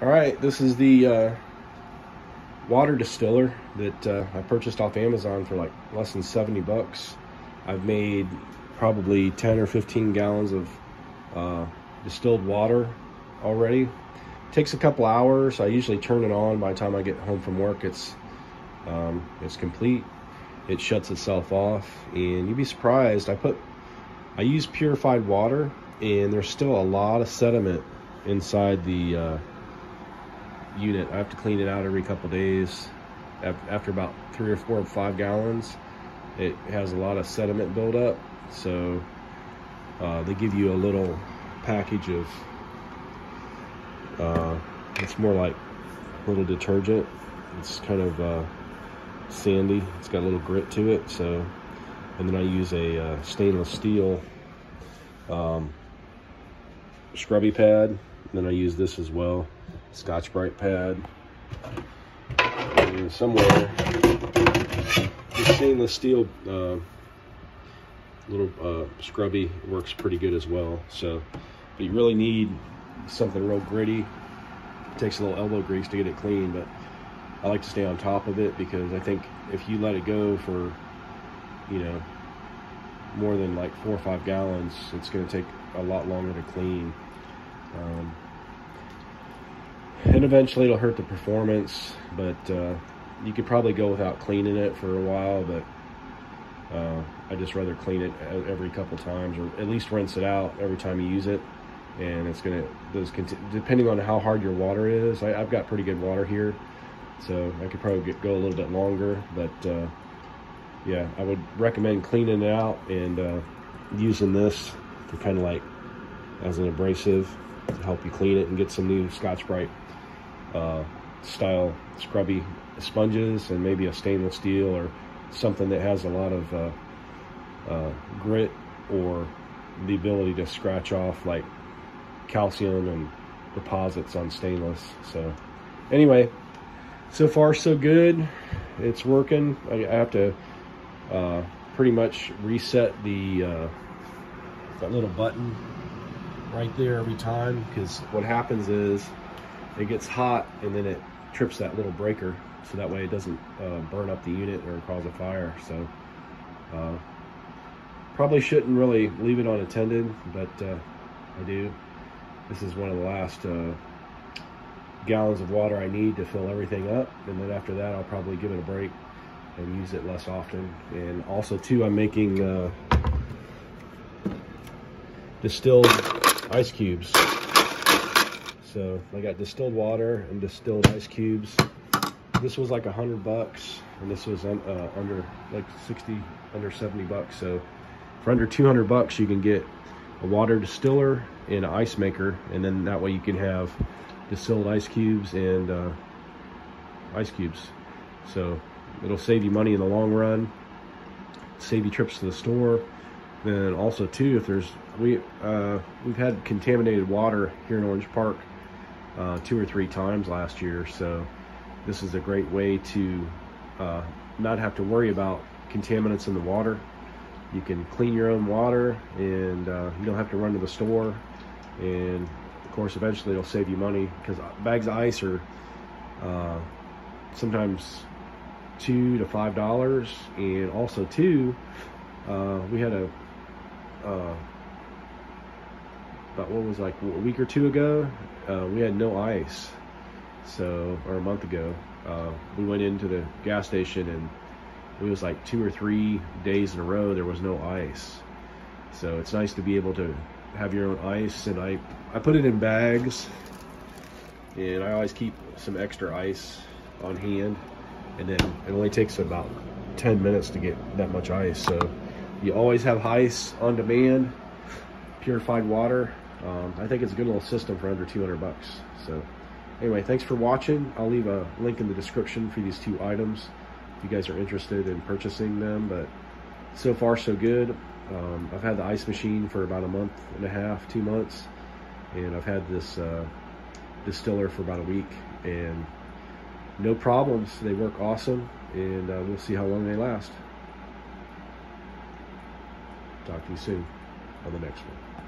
All right, this is the water distiller that I purchased off Amazon for like less than 70 bucks. I've made probably 10 or 15 gallons of distilled water already. Takes a couple hours. I usually turn it on by the time I get home from work. It's complete. It shuts itself off, and you'd be surprised. I use purified water, and there's still a lot of sediment inside the unit. I have to clean it out every couple days. After about 3 or 4 or 5 gallons, it has a lot of sediment buildup. So they give you a little package of it's more like a little detergent. It's kind of sandy. It's got a little grit to it. So, and then I use a stainless steel scrubby pad. And then I use this as well, Scotch-Brite pad. And somewhere, the stainless steel little scrubby works pretty good as well. So, but you really need something real gritty. It takes a little elbow grease to get it clean, but I like to stay on top of it, because I think if you let it go for, you know, more than like 4 or 5 gallons, it's going to take a lot longer to clean. And eventually it'll hurt the performance, but you could probably go without cleaning it for a while, but I just rather clean it every couple times, or at least rinse it out every time you use it. And it's gonna, depending on how hard your water is, I've got pretty good water here, so I could probably go a little bit longer. But yeah, I would recommend cleaning it out and using this to kind of like as an abrasive to help you clean it, and get some new Scotch-Brite style scrubby sponges, and maybe a stainless steel or something that has a lot of grit, or the ability to scratch off like calcium and deposits on stainless. So anyway, so far so good. It's working. I have to pretty much reset the that little button right there every time, because what happens is it gets hot and then it trips that little breaker, so that way it doesn't burn up the unit or cause a fire. So probably shouldn't really leave it unattended, but I do. This is one of the last gallons of water I need to fill everything up, and then after that I'll probably give it a break and use it less often. And also too, I'm making distilled ice cubes. So I got distilled water and distilled ice cubes. This was like 100 bucks, and this was under like 60, under 70 bucks. So for under 200 bucks, you can get a water distiller and an ice maker, and then that way you can have distilled ice cubes and ice cubes. So it'll save you money in the long run, save you trips to the store. Then also too, if there's, we've had contaminated water here in Orange Park 2 or 3 times last year. So this is a great way to not have to worry about contaminants in the water. You can clean your own water, and you don't have to run to the store. And of course, eventually it'll save you money, because bags of ice are sometimes $2 to $5. And also too, we had about, what was like a week or 2 ago, we had no ice. So, or a month ago, we went into the gas station, and it was like 2 or 3 days in a row there was no ice. So it's nice to be able to have your own ice. And I put it in bags, and I always keep some extra ice on hand, and then it only takes about 10 minutes to get that much ice. So you always have ice on demand, purified water. I think it's a good little system for under 200 bucks. So anyway, thanks for watching. I'll leave a link in the description for these 2 items if you guys are interested in purchasing them. But so far so good. I've had the ice machine for about a month and a half, 2 months, and I've had this distiller for about a week, and no problems. They work awesome, and we'll see how long they last. Talk to you soon on the next one.